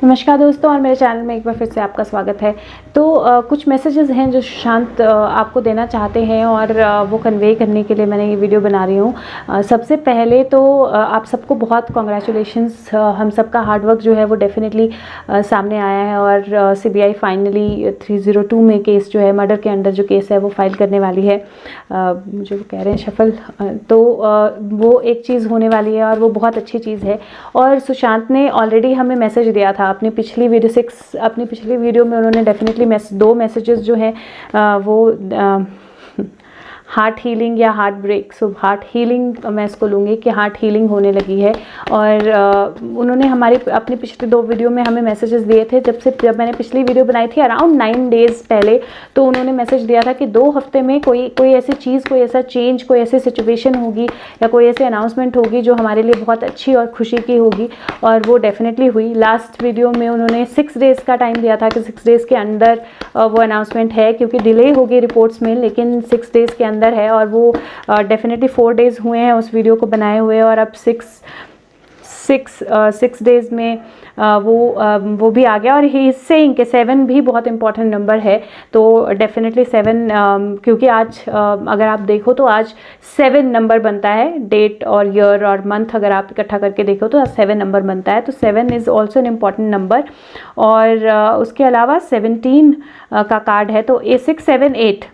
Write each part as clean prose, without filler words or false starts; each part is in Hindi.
नमस्कार दोस्तों, और मेरे चैनल में एक बार फिर से आपका स्वागत है। तो कुछ मैसेजेस हैं जो सुशांत आपको देना चाहते हैं और वो कन्वे करने के लिए मैंने ये वीडियो बना रही हूँ। सबसे पहले तो आप सबको बहुत कॉन्ग्रेचुलेशंस। हम सबका हार्डवर्क जो है वो डेफिनेटली सामने आया है और सीबीआई फाइनली 302 में केस जो है, मर्डर के अंडर जो केस है वो फाइल करने वाली है। मुझे वो कह रहे हैं शफल, तो वो एक चीज़ होने वाली है और वो बहुत अच्छी चीज़ है। और सुशांत ने ऑलरेडी हमें मैसेज दिया था अपनी पिछली वीडियो में। उन्होंने डेफिनेटली दो मैसेजेस जो हैं वो हार्ट हीलिंग या heart break, so heart healing मैं इसको लूँगी कि हार्ट हीलिंग होने लगी है। और उन्होंने अपनी पिछली दो वीडियो में हमें मैसेजेस दिए थे। जब मैंने पिछली वीडियो बनाई थी अराउंड 9 डेज़ पहले, तो उन्होंने मैसेज दिया था कि 2 हफ्ते में कोई ऐसी चीज़, कोई ऐसा चेंज, कोई ऐसी सिचुएशन होगी या कोई ऐसी अनाउंसमेंट होगी जो हमारे लिए बहुत अच्छी और खुशी की होगी। और वो डेफिनेटली हुई। लास्ट वीडियो में उन्होंने 6 डेज़ का टाइम दिया था कि 6 डेज़ के अंदर वो अनाउंसमेंट है, क्योंकि डिले होगी रिपोर्ट्स में, लेकिन 6 डेज़ के अंदर है। और वो डेफिनेटली 4 डेज़ हुए हैं उस वीडियो को बनाए हुए, और अब 6 डेज़ में वो भी आ गया। और ही इज सेइंग कि 7 भी बहुत इंपॉर्टेंट नंबर है। तो डेफिनेटली 7, क्योंकि आज अगर आप देखो तो आज 7 नंबर बनता है, डेट और ईयर और मंथ अगर आप इकट्ठा करके देखो तो 7 नंबर बनता है। तो 7 is also an important number. और उसके अलावा 17 का कार्ड है। तो 6, 7, 8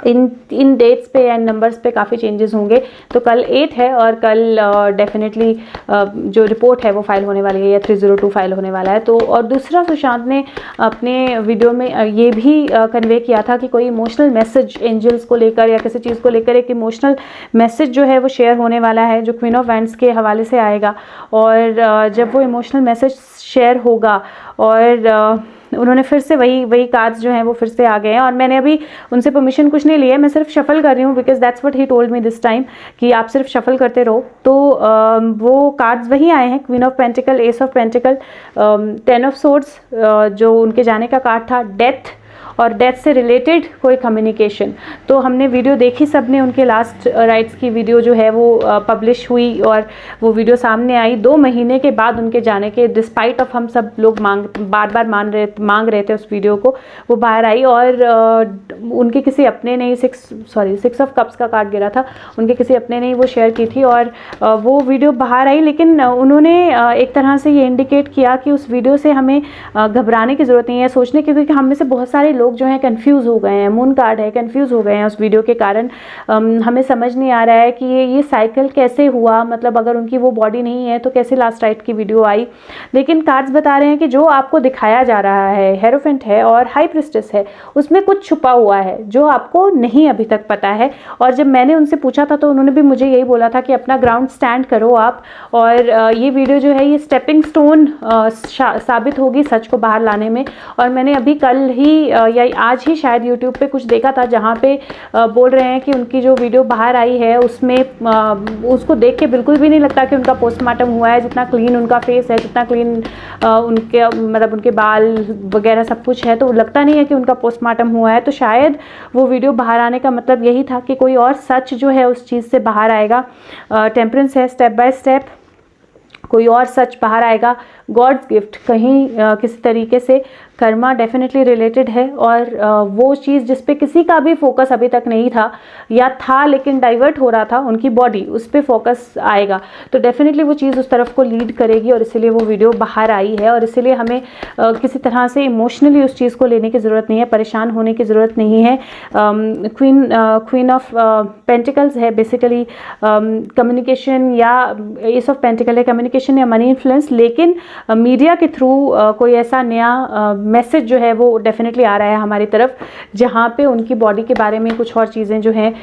इन डेट्स पे एंड नंबर्स पे काफ़ी चेंजेस होंगे। तो कल 8 है और कल डेफिनेटली जो रिपोर्ट है वो फाइल होने वाली है या 302 फाइल होने वाला है। तो और दूसरा, सुशांत ने अपने वीडियो में ये भी कन्वे किया था कि कोई इमोशनल मैसेज एंजल्स को लेकर या किसी चीज़ को लेकर एक इमोशनल मैसेज जो है वो शेयर होने वाला है, जो क्वीन ऑफ वैंड्स के हवाले से आएगा। और जब वो इमोशनल मैसेज शेयर होगा, और उन्होंने फिर से वही कार्ड्स जो हैं वो फिर से आ गए हैं। और मैंने अभी उनसे परमिशन कुछ नहीं लिया, मैं सिर्फ शफल कर रही हूँ, because that's what he told me this time कि आप सिर्फ शफल करते रहो। तो वो कार्ड्स वही आए हैं, queen of pentacle, S of pentacle, 10 of swords, जो उनके जाने का कार्ड था, डेथ, और डेथ से रिलेटेड कोई कम्युनिकेशन। तो हमने वीडियो देखी सबने, उनके लास्ट राइट्स की वीडियो जो है वो पब्लिश हुई और वो वीडियो सामने आई 2 महीने के बाद उनके जाने के, डिस्पाइट ऑफ हम सब लोग बार बार मांग रहे थे उस वीडियो को, वो बाहर आई। और उनके किसी अपने ने 6 ऑफ कप्स का कार्ड गिरा था, उनके किसी अपने ने वो शेयर की थी और वो वीडियो बाहर आई। लेकिन उन्होंने एक तरह से ये इंडिकेट किया कि उस वीडियो से हमें घबराने की ज़रूरत नहीं है, सोचने की, क्योंकि हम में से बहुत सारे लोग जो हैं कंफ्यूज हो गए हैं। मून कार्ड है, कंफ्यूज हो गए हैं उस वीडियो के कारण। हमें समझ नहीं आ रहा है कि ये साइकिल कैसे हुआ, मतलब अगर उनकी वो बॉडी नहीं है तो कैसे लास्ट राइट की वीडियो आई। लेकिन कार्ड्स बता रहे हैं कि जो आपको दिखाया जा रहा है, हेरोफेंट है और हाई प्रिस्टेस है, उसमें कुछ छुपा हुआ है जो आपको नहीं अभी तक पता है। और जब मैंने उनसे पूछा था तो उन्होंने भी मुझे यही बोला था कि अपना ग्राउंड स्टैंड करो आप, और ये वीडियो जो है ये स्टेपिंग स्टोन साबित होगी सच को बाहर लाने में। और मैंने अभी कल ही या आज ही शायद यूट्यूब पे कुछ देखा था जहाँ पे बोल रहे हैं कि उनकी जो वीडियो बाहर आई है उसमें उसको देख के बिल्कुल भी नहीं लगता कि उनका पोस्टमार्टम हुआ है। जितना क्लीन उनका फेस है, जितना क्लीन उनके मतलब उनके बाल वगैरह सब कुछ है, तो लगता नहीं है कि उनका पोस्टमार्टम हुआ है। तो शायद वो वीडियो बाहर आने का मतलब यही था कि कोई और सच जो है उस चीज़ से बाहर आएगा। टेम्परेंस है, स्टेप बाय स्टेप कोई और सच बाहर आएगा। गॉड्स गिफ्ट, कहीं किसी तरीके से कर्मा डेफिनेटली रिलेटेड है, और वो चीज़ जिस पे किसी का भी फोकस अभी तक नहीं था या था लेकिन डाइवर्ट हो रहा था, उनकी बॉडी, उस पर फोकस आएगा। तो डेफिनेटली वो चीज़ उस तरफ को लीड करेगी और इसीलिए वो वीडियो बाहर आई है। और इसीलिए हमें किसी तरह से इमोशनली उस चीज़ को लेने की ज़रूरत नहीं है, परेशान होने की ज़रूरत नहीं है। क्वीन ऑफ पेंटिकल्स है बेसिकली कम्युनिकेशन, या एस ऑफ पेंटिकल है कम्युनिकेशन या मनी इन्फ्लुएंस। लेकिन मीडिया के थ्रू कोई ऐसा नया मैसेज जो है वो डेफिनेटली आ रहा है हमारी तरफ, जहाँ पे उनकी बॉडी के बारे में कुछ और चीज़ें जो हैं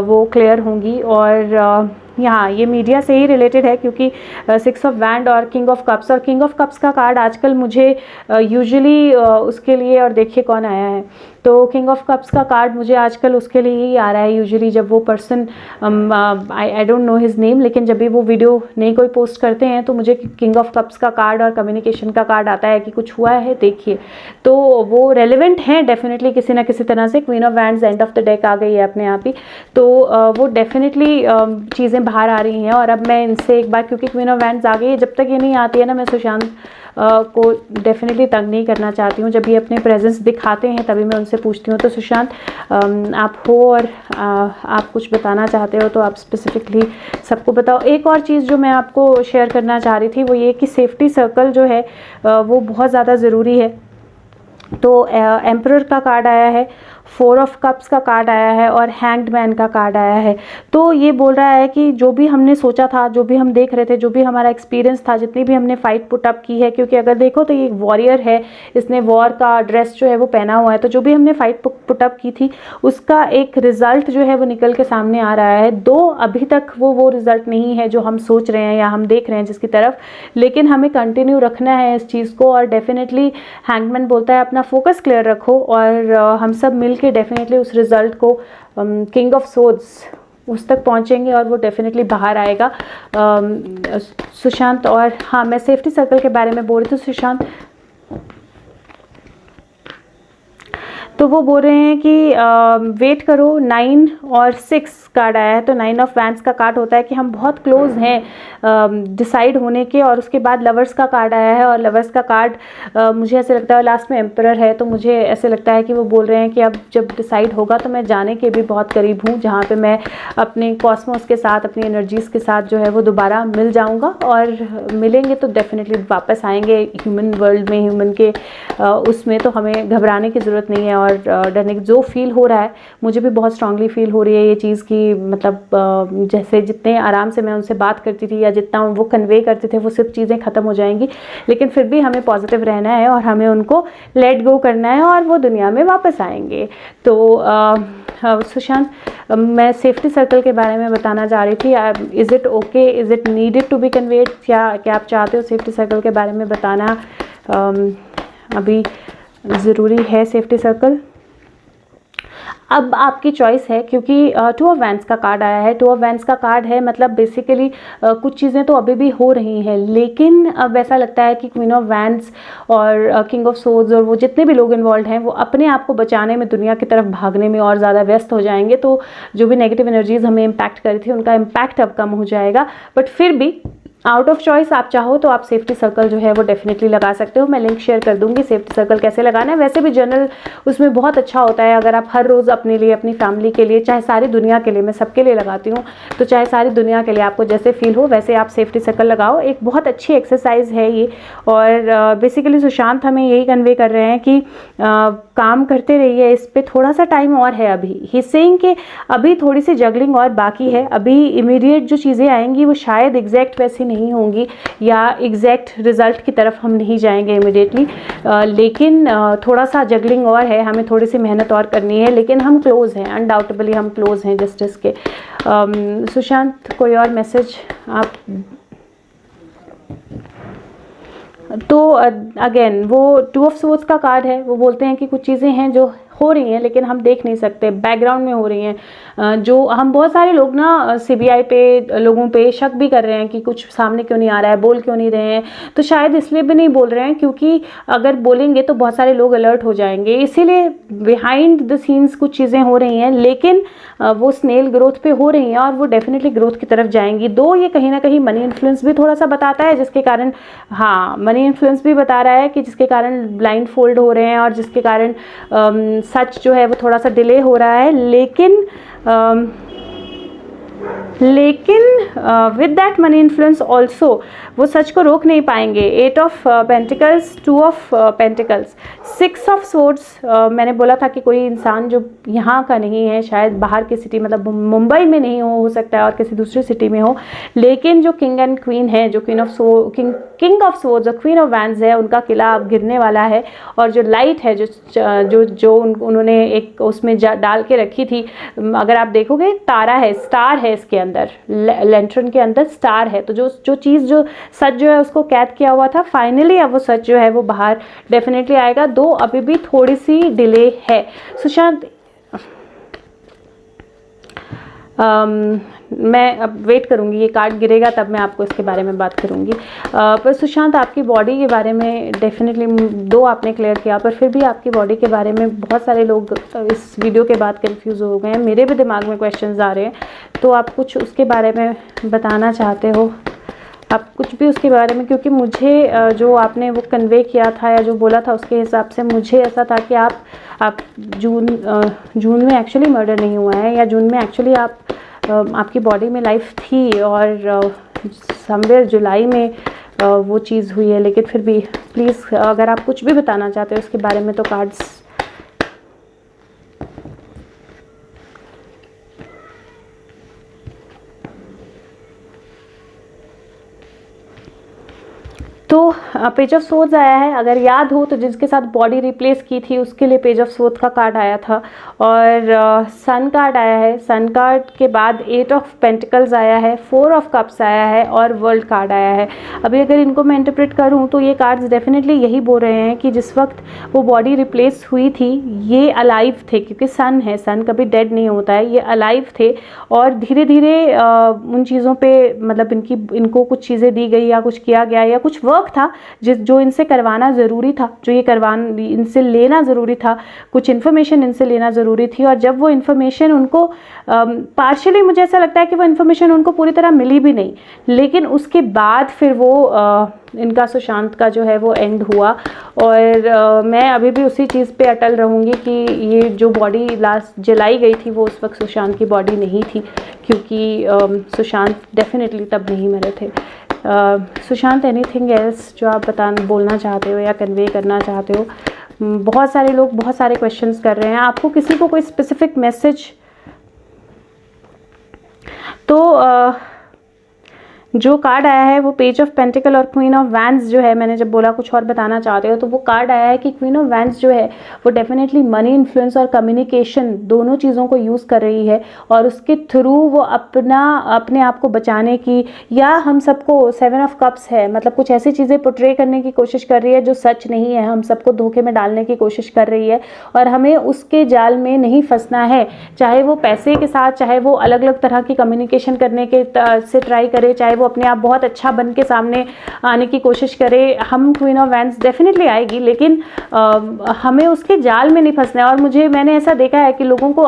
वो क्लियर होंगी। और यहाँ ये मीडिया से ही रिलेटेड है, क्योंकि 6 ऑफ वैंड और किंग ऑफ कप्स, और किंग ऑफ कप्स का कार्ड आजकल मुझे यूजुअली उसके लिए, और देखिए कौन आया है, तो किंग ऑफ कप्स का कार्ड मुझे आजकल उसके लिए ही आ रहा है यूजुअली, जब वो person, I don't know his name, लेकिन जब भी वो वीडियो नहीं कोई पोस्ट करते हैं तो मुझे किंग ऑफ कप्स का कार्ड और कम्युनिकेशन का कार्ड आता है कि कुछ हुआ है, देखिए। तो वो रेलिवेंट हैं डेफिनेटली किसी ना किसी तरह से। Queen of wands end of the deck आ गई है अपने आप ही, तो वो डेफिनेटली चीज़ें बाहर आ रही हैं। और अब मैं इनसे एक बार, क्योंकि क्वीन ऑफ वैंड्स आ गई है, जब तक ये नहीं आती है ना, मैं सुशांत को डेफिनेटली तंग नहीं करना चाहती हूँ। जब ये अपने प्रेजेंस दिखाते हैं तभी मैं उनसे पूछती हूँ। तो सुशांत आप हो और आप कुछ बताना चाहते हो तो आप स्पेसिफिकली सबको बताओ। एक और चीज़ जो मैं आपको शेयर करना चाह रही थी वो ये कि सेफ्टी सर्कल जो है वो बहुत ज़्यादा ज़रूरी है। तो एम्परर का कार्ड आया है, 4 ऑफ कप्स का कार्ड आया है और हैंग्ड मैन का कार्ड आया है। तो ये बोल रहा है कि जो भी हमने सोचा था, जो भी हम देख रहे थे, जो भी हमारा एक्सपीरियंस था, जितनी भी हमने फाइट पुट अप की है, क्योंकि अगर देखो तो ये एक वॉरियर है, इसने वॉर का ड्रेस जो है वो पहना हुआ है। तो जो भी हमने फाइट पुट अप की थी उसका एक रिजल्ट जो है वो निकल के सामने आ रहा है। दो अभी तक वो रिजल्ट नहीं है जो हम सोच रहे हैं या हम देख रहे हैं जिसकी तरफ, लेकिन हमें कंटिन्यू रखना है इस चीज़ को। और डेफिनेटली हैंगमैन बोलता है अपना फोकस क्लियर रखो और हम सब मिल के डेफिनेटली उस रिजल्ट को किंग ऑफ सोर्ड्स उस तक पहुंचेंगे और वो डेफिनेटली बाहर आएगा। सुशांत, और हाँ मैं सेफ्टी सर्कल के बारे में बोल रही थी सुशांत, तो वो बोल रहे हैं कि वेट करो। 9 और 6 कार्ड आया है। तो 9 ऑफ वैंड्स का कार्ड होता है कि हम बहुत क्लोज हैं डिसाइड होने के। और उसके बाद लवर्स का कार्ड आया है और लवर्स का कार्ड मुझे ऐसे लगता है लास्ट में एम्परर है। तो मुझे ऐसे लगता है कि वो बोल रहे हैं कि अब जब डिसाइड होगा तो मैं जाने के भी बहुत करीब हूँ, जहाँ पे मैं अपने कॉस्मोस के साथ, अपनी एनर्जीज़ के साथ जो है वो दोबारा मिल जाऊँगा। और मिलेंगे तो डेफिनेटली वापस आएंगे ह्यूमन वर्ल्ड में, ह्यूमन के उसमें। तो हमें घबराने की ज़रूरत नहीं है और डरने की जो फील हो रहा है, मुझे भी बहुत स्ट्रांगली फील हो रही है ये चीज़ की। मतलब जैसे जितने आराम से मैं उनसे बात करती थी या जितना वो कन्वे करते थे वो सब चीज़ें ख़त्म हो जाएंगी, लेकिन फिर भी हमें पॉजिटिव रहना है और हमें उनको लेट गो करना है और वो दुनिया में वापस आएंगे। तो सुशांत, मैं सेफ्टी सर्कल के बारे में बताना चाह रही थी। Is it okay, is it needed to be conveyed? क्या आप चाहते हो सेफ्टी सर्कल के बारे में बताना अभी ज़रूरी है सेफ्टी सर्कल? अब आपकी चॉइस है, क्योंकि 2 ऑफ वैंड्स का कार्ड आया है। 2 ऑफ वैंड्स का कार्ड है मतलब बेसिकली कुछ चीज़ें तो अभी भी हो रही हैं, लेकिन अब ऐसा लगता है कि क्वीन ऑफ वैंड्स और किंग ऑफ सोर्ड्स और वो जितने भी लोग इन्वॉल्व हैं वो अपने आप को बचाने में, दुनिया की तरफ भागने में और ज़्यादा व्यस्त हो जाएंगे। तो जो भी नेगेटिव एनर्जीज हमें इम्पैक्ट कर रही थी उनका इम्पैक्ट अब कम हो जाएगा। बट फिर भी आउट ऑफ चॉइस आप चाहो तो आप सेफ्टी सर्कल जो है वो डेफिनेटली लगा सकते हो। मैं लिंक शेयर कर दूंगी सेफ्टी सर्कल कैसे लगाना है। वैसे भी जनरल उसमें बहुत अच्छा होता है, अगर आप हर रोज़ अपने लिए, अपनी फैमिली के लिए, चाहे सारी दुनिया के लिए, मैं सबके लिए लगाती हूँ, तो चाहे सारी दुनिया के लिए आपको जैसे फील हो वैसे आप सेफ्टी सर्कल लगाओ। एक बहुत अच्छी एक्सरसाइज है ये। और बेसिकली सुशांत हमें यही कन्वे कर रहे हैं कि काम करते रहिए इस पर, थोड़ा सा टाइम और है अभी। ही सेइंग कि अभी थोड़ी सी जगलिंग और बाकी है। अभी इमीडिएट जो चीज़ें आएंगी वो शायद एग्जैक्ट वैसी नहीं होंगी या एग्जैक्ट रिजल्ट की तरफ हम नहीं जाएंगे इमिडिएटली, लेकिन थोड़ा सा जगलिंग और है, हमें थोड़ी सी मेहनत और करनी है, लेकिन हम क्लोज हैं, अनडाउटेबली हम क्लोज हैं जस्टिस के। सुशांत, कोई और मैसेज आप? तो अगेन वो 2 ऑफ सोर्ड्स का कार्ड है। वो बोलते हैं कि कुछ चीज़ें हैं जो हो रही हैं लेकिन हम देख नहीं सकते, बैकग्राउंड में हो रही हैं। जो हम बहुत सारे लोग ना सीबीआई पे, लोगों पे शक भी कर रहे हैं कि कुछ सामने क्यों नहीं आ रहा है, बोल क्यों नहीं रहे हैं। तो शायद इसलिए भी नहीं बोल रहे हैं क्योंकि अगर बोलेंगे तो बहुत सारे लोग अलर्ट हो जाएंगे, इसीलिए बिहाइंड द सीन्स कुछ चीज़ें हो रही हैं, लेकिन वो स्नेल ग्रोथ पे हो रही हैं और वो डेफिनेटली ग्रोथ की तरफ जाएंगी। दो, ये कहीं ना कहीं मनी इन्फ्लुएंस भी थोड़ा सा बताता है, जिसके कारण, हाँ मनी इन्फ्लुएंस भी बता रहा है कि जिसके कारण ब्लाइंड फोल्ड हो रहे हैं और जिसके कारण सच जो है वो थोड़ा सा डिले हो रहा है। लेकिन with that money influence also वो सच को रोक नहीं पाएंगे। 8 of pentacles, 2 of pentacles, 6 of swords. मैंने बोला था कि कोई इंसान जो यहाँ का नहीं है, शायद बाहर की सिटी, मतलब मुंबई में नहीं हो सकता है और किसी दूसरी सिटी में हो, लेकिन जो किंग एंड क्वीन है, जो किंग ऑफ सोर्ड्स और क्वीन ऑफ वैंड्स है, उनका किला अब गिरने वाला है। और जो लाइट है जो उन्होंने एक उसमें डाल के रखी थी, अगर आप देखोगे तारा है, स्टार है इसके अंदर, लैंटर्न के अंदर स्टार है। तो जो चीज़, जो सच जो है उसको कैद किया हुआ था, फाइनली अब वो सच जो है वो बाहर डेफिनेटली आएगा। दो अभी भी थोड़ी सी डिले है। सुशांत, मैं अब वेट करूंगी, ये कार्ड गिरेगा तब मैं आपको इसके बारे में बात करूंगी। पर सुशांत, आपकी बॉडी के बारे में डेफिनेटली 2 आपने क्लियर किया, पर फिर भी आपकी बॉडी के बारे में बहुत सारे लोग इस वीडियो के बाद कंफ्यूज हो गए हैं। मेरे भी दिमाग में क्वेश्चंस आ रहे हैं, तो आप कुछ उसके बारे में बताना चाहते हो? आप कुछ भी उसके बारे में, क्योंकि मुझे जो आपने वो कन्वे किया था या जो बोला था उसके हिसाब से मुझे ऐसा था कि आप जून में एक्चुअली मर्डर नहीं हुआ है, या जून में एक्चुअली आपकी बॉडी में लाइफ थी और समवेयर जुलाई में वो चीज़ हुई है। लेकिन फिर भी प्लीज़ अगर आप कुछ भी बताना चाहते हो उसके बारे में तो कार्ड्स तो पेज ऑफ सोर्ड्स आया है। अगर याद हो तो जिसके साथ बॉडी रिप्लेस की थी उसके लिए पेज ऑफ सोर्ड्स का कार्ड आया था, और सन कार्ड आया है। सन कार्ड के बाद 8 ऑफ पेंटिकल्स आया है, 4 ऑफ कप्स आया है और वर्ल्ड कार्ड आया है। अभी अगर इनको मैं इंटरप्रेट करूं तो ये कार्ड्स डेफिनेटली यही बोल रहे हैं कि जिस वक्त वो बॉडी रिप्लेस हुई थी ये अलाइव थे, क्योंकि सन है, सन कभी डेड नहीं होता है, ये अलाइव थे और धीरे धीरे उन चीज़ों पे मतलब इनको कुछ चीज़ें दी गई या कुछ किया गया या कुछ वर्क था जो इनसे करवाना ज़रूरी था, जो ये इनसे लेना ज़रूरी था, कुछ इन्फॉर्मेशन इनसे लेना ज़रूरी थी। और जब वो इन्फॉर्मेशन उनको पार्शियली, मुझे ऐसा लगता है कि वो इन्फॉर्मेशन उनको पूरी तरह मिली भी नहीं, लेकिन उसके बाद फिर वो इनका सुशांत का जो है वो एंड हुआ। और मैं अभी भी उसी चीज़ पे अटल रहूँगी कि ये जो बॉडी लास्ट जलाई गई थी वो उस वक्त सुशांत की बॉडी नहीं थी, क्योंकि सुशांत डेफिनेटली तब नहीं मरे थे। सुशांत, एनीथिंग एल्स जो आप बोलना चाहते हो या कन्वे करना चाहते हो? बहुत सारे लोग बहुत सारे क्वेश्चंस कर रहे हैं, आपको किसी को कोई स्पेसिफिक मैसेज? तो जो कार्ड आया है वो पेज ऑफ पेंटिकल और क्वीन ऑफ वैंड्स जो है, मैंने जब बोला कुछ और बताना चाहते हो तो वो कार्ड आया है कि क्वीन ऑफ वैंड्स जो है वो डेफिनेटली मनी इन्फ्लुएंस और कम्युनिकेशन दोनों चीज़ों को यूज़ कर रही है, और उसके थ्रू वो अपने आप को बचाने की, या हम सबको 7 ऑफ कप्स है, मतलब कुछ ऐसी चीज़ें पोर्ट्रे करने की कोशिश कर रही है जो सच नहीं है, हम सबको धोखे में डालने की कोशिश कर रही है और हमें उसके जाल में नहीं फंसना है। चाहे वो पैसे के साथ, चाहे वो अलग अलग तरह की कम्युनिकेशन करने के से ट्राई करे, चाहे वो अपने आप बहुत अच्छा बन के सामने आने की कोशिश करे, हम क्वीन ऑफ वैंड्स डेफिनेटली आएगी, लेकिन हमें उसके जाल में नहीं फंसना है। और मैंने ऐसा देखा है कि लोगों को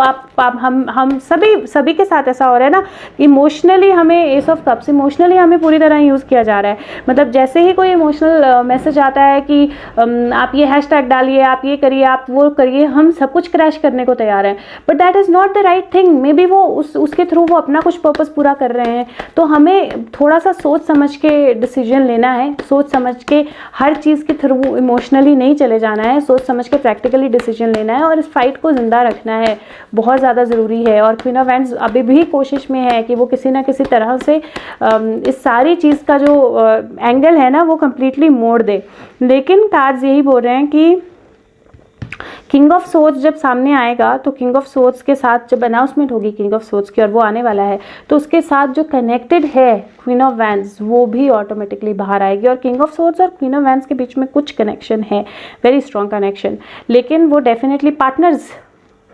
हम सभी के साथ ऐसा हो रहा है ना, इमोशनली हमें एस ऑफ कप्स, इमोशनली हमें पूरी तरह यूज़ किया जा रहा है। मतलब जैसे ही कोई इमोशनल मैसेज आता है कि आप ये हैशटैग डालिए, आप ये करिए, आप वो करिए, हम सब कुछ क्रैश करने को तैयार हैं, but that is not the right thing. May be वो उसके थ्रू वो अपना कुछ पर्पस पूरा कर रहे हैं, तो हमें थोड़ा सा सोच समझ के डिसीजन लेना है, सोच समझ के हर चीज़ के थ्रू इमोशनली नहीं चले जाना है, सोच समझ के प्रैक्टिकली डिसीजन लेना है और इस फाइट को जिंदा रखना है, बहुत ज़्यादा ज़रूरी है। और क्वीन ऑफ वैंड्स अभी भी कोशिश में है कि वो किसी ना किसी तरह से इस सारी चीज़ का जो एंगल है ना वो कम्प्लीटली मोड़ दे, लेकिन कार्ड्स यही बोल रहे हैं कि किंग ऑफ सोर्ड्स जब सामने आएगा तो किंग ऑफ सोर्ड्स के साथ जब अनाउंसमेंट होगी किंग ऑफ सोर्ड्स की और वो आने वाला है, तो उसके साथ जो कनेक्टेड है क्वीन ऑफ वैंड्स वो भी ऑटोमेटिकली बाहर आएगी। और किंग ऑफ सोर्ड्स और क्वीन ऑफ वैंड्स के बीच में कुछ कनेक्शन है, वेरी स्ट्रॉन्ग कनेक्शन, लेकिन वो डेफिनेटली पार्टनर्स,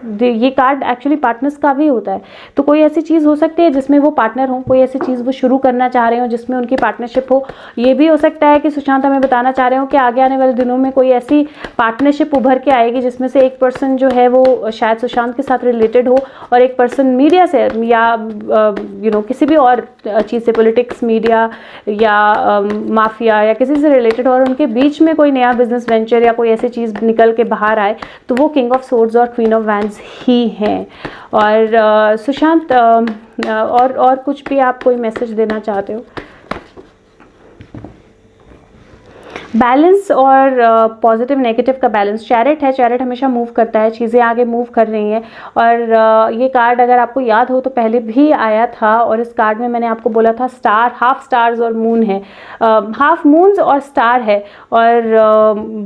ये कार्ड एक्चुअली पार्टनर्स का भी होता है, तो कोई ऐसी चीज़ हो सकती है जिसमें वो पार्टनर हो, कोई ऐसी चीज़ वो शुरू करना चाह रहे हो जिसमें उनकी पार्टनरशिप हो। ये भी हो सकता है कि सुशांत हमें बताना चाह रहे हो कि आगे आने वाले दिनों में कोई ऐसी पार्टनरशिप उभर के आएगी जिसमें से एक पर्सन जो है वो शायद सुशांत के साथ रिलेटेड हो और एक पर्सन मीडिया से या किसी भी और चीज़ से, पॉलिटिक्स, मीडिया या माफिया या किसी से रिलेटेड हो, और उनके बीच में कोई नया बिजनेस वेंचर या कोई ऐसी चीज़ निकल के बाहर आए, तो वो किंग ऑफ सोर्ड्स और क्वीन ऑफ वैंड्स ही हैं। और सुशांत और कुछ भी आप कोई मैसेज देना चाहते हो? बैलेंस और पॉजिटिव नेगेटिव का बैलेंस, चैरेट है, चैरेट हमेशा मूव करता है, चीज़ें आगे मूव कर रही हैं। और ये कार्ड अगर आपको याद हो तो पहले भी आया था, और इस कार्ड में मैंने आपको बोला था स्टार, हाफ स्टार्स और मून है, हाफ मून्स और स्टार है, और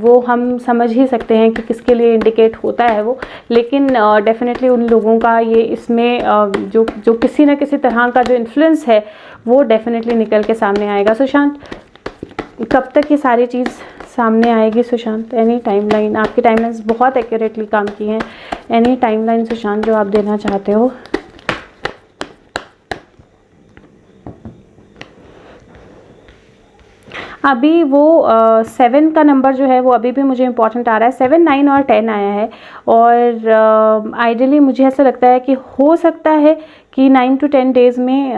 वो हम समझ ही सकते हैं कि किसके लिए इंडिकेट होता है वो, लेकिन डेफिनेटली उन लोगों का ये इसमें जो किसी न किसी तरह का जो इन्फ्लुएंस है वो डेफिनेटली निकल के सामने आएगा। सुशांत, कब तक ये सारी चीज़ सामने आएगी सुशांत? Any timeline? आपकी टाइमलाइंस बहुत एक्यूरेटली काम की हैं, एनी टाइमलाइन सुशांत जो आप देना चाहते हो? अभी वो 7 का नंबर जो है वो अभी भी मुझे इंपॉर्टेंट आ रहा है, 7, 9 और 10 आया है, और आइडियली मुझे ऐसा लगता है कि हो सकता है कि 9 to 10 डेज़ में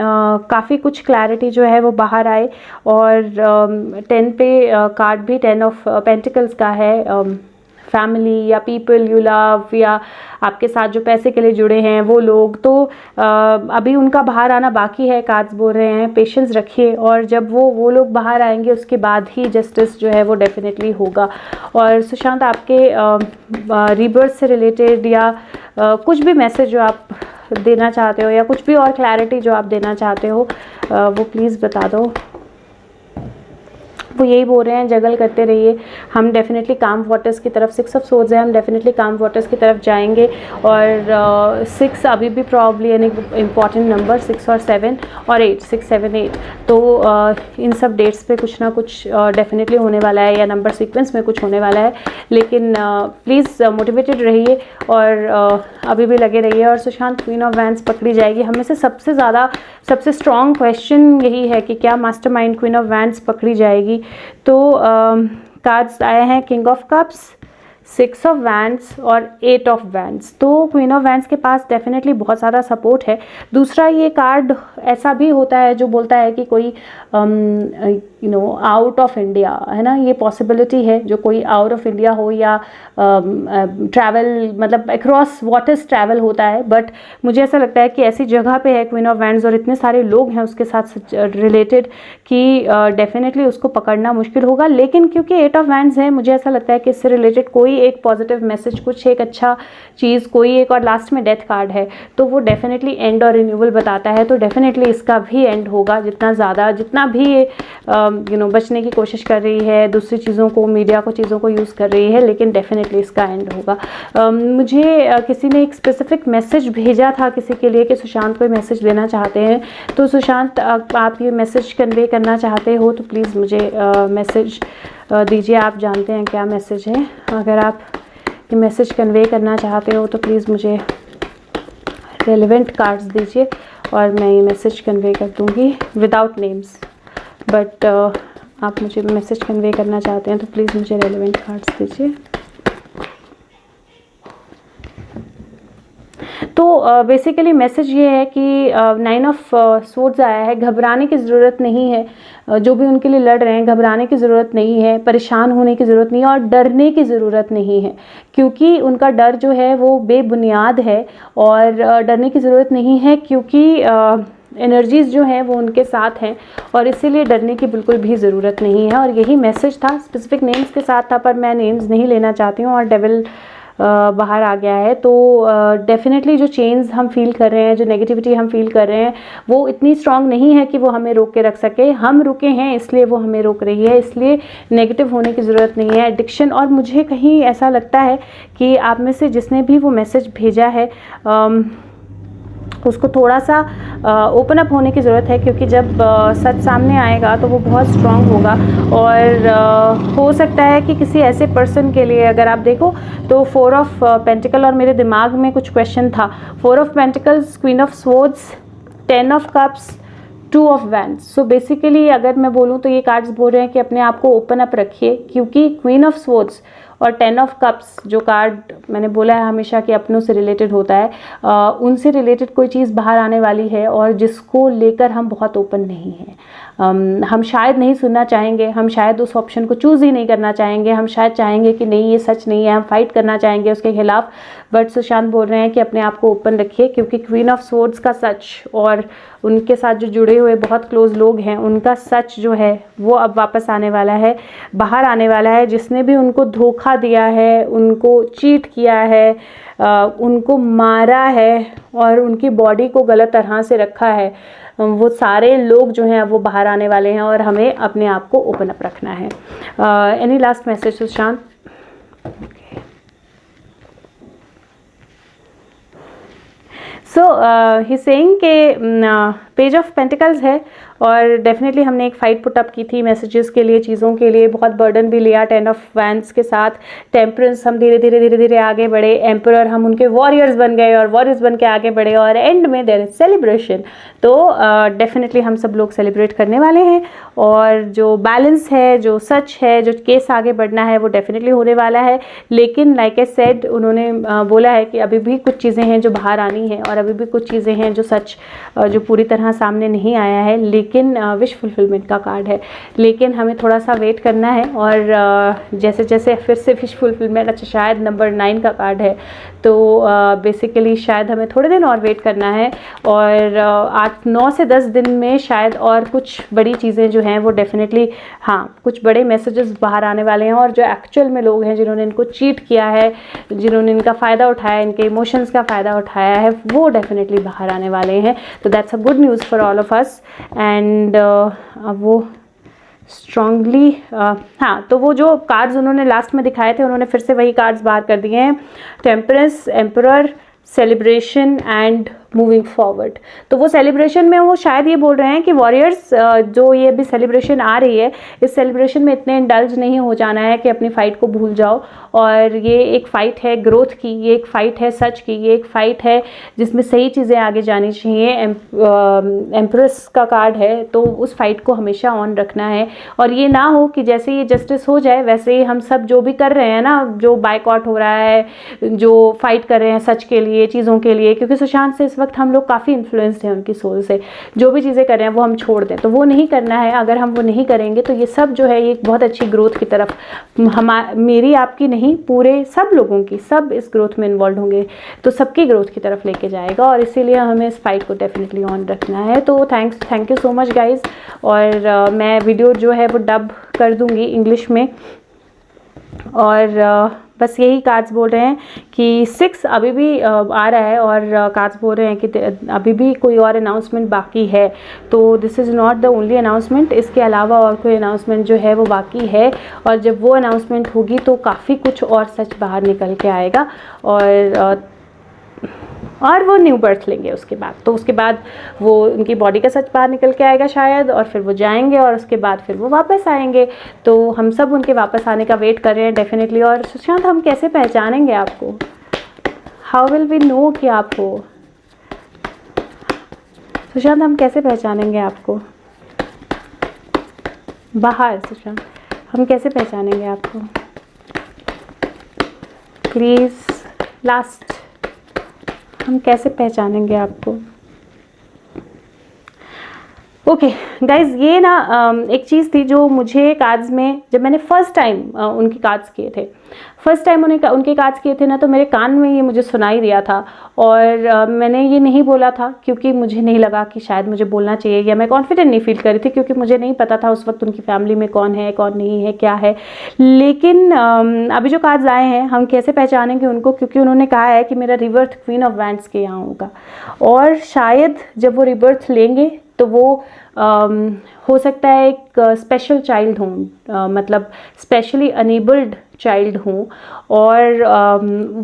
काफ़ी कुछ क्लैरिटी जो है वो बाहर आए। और 10 पे कार्ड भी 10 ऑफ पेंटिकल्स का है। फैमिली या पीपल यू लव या आपके साथ जो पैसे के लिए जुड़े हैं वो लोग, तो अभी उनका बाहर आना बाकी है। कार्ड्स बोल रहे हैं पेशेंस रखिए, और जब वो लोग बाहर आएंगे उसके बाद ही जस्टिस जो है वो डेफिनेटली होगा। और सुशांत, आपके रीबर्थ से रिलेटेड या कुछ भी मैसेज जो आप देना चाहते हो या कुछ भी और क्लैरिटी जो आप देना चाहते हो वो प्लीज़ बता दो। वो यही बोल रहे हैं जगल करते रहिए, हम डेफिनेटली काम वाटर्स की तरफ, 6 ऑफ सोर्ड्स है, हम डेफिनेटली काम वाटर्स की तरफ जाएंगे। और 6 अभी भी प्रॉब्ली यानी इंपॉर्टेंट नंबर 6 और 7 और 8, 6, 7, 8, तो इन सब डेट्स पे कुछ ना कुछ डेफिनेटली होने वाला है, या नंबर सीक्वेंस में कुछ होने वाला है। लेकिन प्लीज़ मोटिवेटेड रहिए और अभी भी लगे रहिए। और सुशांत, क्वीन ऑफ वैंड्स पकड़ी जाएगी। हमें से सबसे ज़्यादा सबसे स्ट्रॉन्ग क्वेश्चन यही है कि क्या मास्टरमाइंड क्वीन ऑफ वैंड्स पकड़ी जाएगी। तो कार्ड्स आए हैं king of cups, 6 of wands और 8 ऑफ वैंड्स। तो क्वीन ऑफ वैंड्स के पास डेफिनेटली बहुत सारा सपोर्ट है। दूसरा, ये कार्ड ऐसा भी होता है जो बोलता है कि कोई आउट ऑफ इंडिया, है ना, ये पॉसिबिलिटी है जो कोई आउट ऑफ इंडिया हो या ट्रैवल, मतलब अक्रॉस वाटर्स ट्रैवल होता है। बट मुझे ऐसा लगता है कि ऐसी जगह पे है क्वीन ऑफ वैंड्स और इतने सारे लोग हैं उसके साथ रिलेटेड कि डेफिनेटली उसको पकड़ना मुश्किल होगा। लेकिन क्योंकि 8 ऑफ वैंड्स है, मुझे ऐसा लगता है कि इससे रिलेटेड कोई एक पॉजिटिव मैसेज, कुछ एक अच्छा चीज़, कोई एक, और लास्ट में डेथ कार्ड है तो वो डेफिनेटली एंड और रिन्यूअल बताता है। तो डेफिनेटली इसका भी एंड होगा। जितना भी ये बचने की कोशिश कर रही है, दूसरी चीज़ों को, मीडिया को, चीज़ों को यूज़ कर रही है, लेकिन डेफिनेटली इसका एंड होगा। मुझे किसी ने एक स्पेसिफिक मैसेज भेजा था किसी के लिए कि सुशांत कोई मैसेज देना चाहते हैं। तो सुशांत, आप ये मैसेज कन्वे करना चाहते हो तो प्लीज़ मुझे मैसेज दीजिए। आप जानते हैं क्या मैसेज है। अगर आप ये मैसेज कन्वे करना चाहते हो तो प्लीज़ मुझे रेलेवेंट कार्ड्स दीजिए और मैं ये मैसेज कन्वे कर दूँगी विदाउट नेम्स। बट आप मुझे मैसेज कन्वे करना चाहते हैं तो प्लीज़ मुझे रेलेवेंट कार्ड्स दीजिए। तो बेसिकली मैसेज ये है कि 9 ऑफ स्वॉर्ड्स आया है। घबराने की ज़रूरत नहीं है। जो भी उनके लिए लड़ रहे हैं, घबराने की ज़रूरत नहीं है, परेशान होने की ज़रूरत नहीं है और डरने की ज़रूरत नहीं है, क्योंकि उनका डर जो है वो बेबुनियाद है। और डरने की ज़रूरत नहीं है क्योंकि एनर्जीज़ जो हैं वो उनके साथ हैं और इसीलिए डरने की बिल्कुल भी ज़रूरत नहीं है। और यही मैसेज था, स्पेसिफिक नेम्स के साथ था, पर मैं नेम्स नहीं लेना चाहती हूँ और डेविल बाहर आ गया है। तो डेफिनेटली जो चेंज हम फील कर रहे हैं, जो नेगेटिविटी हम फील कर रहे हैं, वो इतनी स्ट्रांग नहीं है कि वो हमें रोक के रख सके। हम रुके हैं इसलिए वो हमें रोक रही है, इसलिए नेगेटिव होने की ज़रूरत नहीं है। एडिक्शन, और मुझे कहीं ऐसा लगता है कि आप में से जिसने भी वो मैसेज भेजा है उसको थोड़ा सा ओपन अप होने की ज़रूरत है, क्योंकि जब सच सामने आएगा तो वो बहुत स्ट्रांग होगा। और हो सकता है कि किसी ऐसे पर्सन के लिए, अगर आप देखो तो 4 ऑफ पेंटिकल, और मेरे दिमाग में कुछ क्वेश्चन था, 4 of pentacles, queen of swords, 10 of cups, 2 of wands. So basically अगर मैं बोलूँ तो ये कार्ड्स बोल रहे हैं कि अपने आप को ओपन अप रखिए, क्योंकि क्वीन ऑफ स्वॉर्ड्स और 10 ऑफ कप्स जो कार्ड मैंने बोला है हमेशा कि अपनों से रिलेटेड होता है, उनसे रिलेटेड कोई चीज़ बाहर आने वाली है और जिसको लेकर हम बहुत ओपन नहीं हैं। हम शायद नहीं सुनना चाहेंगे, हम शायद उस ऑप्शन को चूज़ ही नहीं करना चाहेंगे, हम शायद चाहेंगे कि नहीं ये सच नहीं है, हम फाइट करना चाहेंगे उसके खिलाफ। बट सुशांत बोल रहे हैं कि अपने आप को ओपन रखिए, क्योंकि क्वीन ऑफ स्वॉर्ड्स का सच और उनके साथ जो जुड़े हुए बहुत क्लोज लोग हैं उनका सच जो है वो अब वापस आने वाला है, बाहर आने वाला है। जिसने भी उनको धोखा दिया है, उनको चीट किया है, उनको मारा है और उनकी बॉडी को गलत तरह से रखा है, वो सारे लोग जो हैं वो बाहर आने वाले हैं और हमें अपने आप को ओपन अप रखना है। Any last message Sushant? So he saying के पेज ऑफ पेंटिकल्स है और डेफिनेटली हमने एक फ़ाइट पुटअप की थी मैसेजेस के लिए, चीज़ों के लिए, बहुत बर्डन भी लिया 10 ऑफ वैंड्स के साथ। टेम्परेंस हम धीरे धीरे आगे बढ़े, एम्परर हम उनके वॉरियर्स बन गए और वॉरियर्स बन के आगे बढ़े, और एंड में देयर इज सेलिब्रेशन। तो डेफिनेटली हम सब लोग सेलिब्रेट करने वाले हैं, और जो बैलेंस है, जो सच है, जो केस आगे बढ़ना है वो डेफिनेटली होने वाला है। लेकिन लाइक आई सेड, उन्होंने बोला है कि अभी भी कुछ चीज़ें हैं जो बाहर आनी है, और अभी भी कुछ चीज़ें हैं जो सच जो पूरी तरह सामने नहीं आया है, लेकिन विश फुलफिलमेंट का कार्ड है। लेकिन हमें थोड़ा सा वेट करना है, और जैसे जैसे फिर से विश फुलफिलमेंट, अच्छा शायद नंबर 9 का कार्ड है, तो बेसिकली शायद हमें थोड़े दिन और वेट करना है, और 8-9 से 10 दिन में शायद और कुछ बड़ी चीज़ें जो हैं वो डेफिनेटली, हाँ, कुछ बड़े मैसेजेस बाहर आने वाले हैं, और जो एक्चुअल में लोग हैं जिन्होंने इनको चीट किया है, जिन्होंने इनका फ़ायदा उठाया, इनके इमोशंस का फ़ायदा उठाया है, वो डेफिनेटली बाहर आने वाले हैं। तो that's a good news for all of us. And वो स्ट्रांगली, हाँ, तो वो जो कार्ड्स उन्होंने लास्ट में दिखाए थे, उन्होंने फिर से वही कार्ड्स बाहर कर दिए हैं, temperance, emperor, celebration and moving forward. तो वो सेलिब्रेशन में वो शायद ये बोल रहे हैं कि वॉरियर्स, जो ये भी सेलिब्रेशन आ रही है, इस सेलिब्रेशन में इतने इंडल्ज नहीं हो जाना है कि अपनी फ़ाइट को भूल जाओ। और ये एक फ़ाइट है ग्रोथ की, ये एक फ़ाइट है सच की, ये एक फ़ाइट है जिसमें सही चीज़ें आगे जानी चाहिए। एम्प्रेस का कार्ड है, तो उस फाइट को हमेशा ऑन रखना है, और ये ना हो कि जैसे ये जस्टिस हो जाए वैसे ही हम सब जो भी कर रहे हैं ना, जो बायकॉट हो रहा है, जो फाइट कर रहे हैं सच के लिए, चीज़ों के लिए, क्योंकि सुशांत से इस वक्त हम लोग काफ़ी इन्फ्लुएंस्ड हैं उनकी सोल से, जो भी चीज़ें कर रहे हैं वो हम छोड़ दें, तो वो नहीं करना है। अगर हम वो नहीं करेंगे तो ये सब जो है ये एक बहुत अच्छी ग्रोथ की तरफ, मेरी आपकी नहीं, पूरे सब लोगों की, सब इस ग्रोथ में इन्वॉल्व होंगे, तो सबकी ग्रोथ की तरफ लेके जाएगा, और इसीलिए हमें इस फाइट को डेफिनेटली ऑन रखना है। तो thank you so much guys. और मैं वीडियो जो है वो डब कर दूंगी इंग्लिश में, और बस यही कार्ड्स बोल रहे हैं कि 6 अभी भी आ रहा है, और कार्ड्स बोल रहे हैं कि अभी भी कोई और अनाउंसमेंट बाकी है। तो this is not the only announcement, इसके अलावा और कोई अनाउंसमेंट जो है वो बाकी है, और जब वो अनाउंसमेंट होगी तो काफ़ी कुछ और सच बाहर निकल के आएगा, और वो न्यू बर्थ लेंगे उसके बाद, तो उसके बाद वो उनकी बॉडी का सच बाहर निकल के आएगा शायद, और फिर वो जाएंगे, और उसके बाद फिर वो वापस आएंगे। तो हम सब उनके वापस आने का वेट कर रहे हैं डेफिनेटली। और सुशांत, हम कैसे पहचानेंगे आपको? हाउ विल वी नो कि आप हो? सुशांत, हम कैसे पहचानेंगे आपको बाहर? सुशांत, हम कैसे पहचानेंगे आपको? प्लीज़ लास्ट, हम कैसे पहचानेंगे आपको? ओके गाइज, ये ना एक चीज़ थी जो मुझे कार्ड्स में, जब मैंने फर्स्ट टाइम उनके कार्ड्स किए थे, उनके कार्ड्स किए थे ना, तो मेरे कान में ये मुझे सुनाई दिया था, और मैंने ये नहीं बोला था क्योंकि मुझे नहीं लगा कि शायद मुझे बोलना चाहिए, या मैं कॉन्फिडेंट नहीं फील कर रही थी, क्योंकि मुझे नहीं पता था उस वक्त उनकी फैमिली में कौन है, कौन नहीं है, क्या है। लेकिन अभी जो कार्ड्स आए हैं, हम कैसे पहचानेंगे उनको? क्योंकि उन्होंने कहा है कि मेरा रिबर्थ क्वीन ऑफ वैंड्स के यहाँ होगा, और शायद जब वो रिबर्थ लेंगे तो वो हो सकता है एक स्पेशल चाइल्ड हों, मतलब स्पेशली अनेबल्ड चाइल्ड हों, और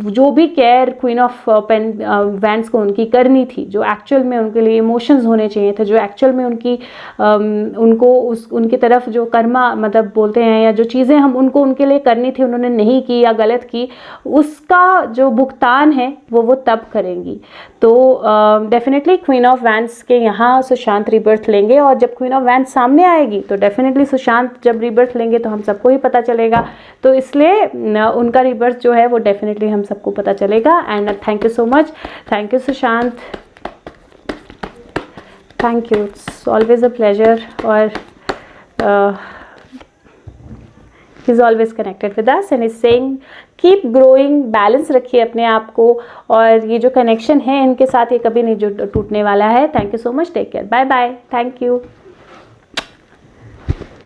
जो भी केयर क्वीन ऑफ वैंड्स को उनकी करनी थी, जो एक्चुअल में उनके लिए इमोशंस होने चाहिए थे, जो एक्चुअल में उनकी उनको उनकी तरफ जो कर्मा मतलब बोलते हैं, या जो चीज़ें हम उनको उनके लिए करनी थी उन्होंने नहीं की या गलत की, उसका जो भुगतान है वो तब करेंगी। तो डेफिनेटली क्वीन ऑफ वैंड्स के यहाँ सुशांत रिबर्थ लेंगे, और जब क्वीन ऑफ वैंड्स सामने आएगी तो डेफिनेटली सुशांत जब रिबर्थ लेंगे तो हम सबको ही पता चलेगा। तो इसलिए उनका रिबर्थ जो है वो डेफिनेटली हम सबको पता चलेगा। And thank you so much, thank you Sushant, thank you, it's always a pleasure. और he is always connected with us and is saying keep growing, balance रखिए अपने आप को, और ये जो कनेक्शन है इनके साथ ये कभी नहीं टूटने वाला है। Thank you so much, take care, bye bye, thank you.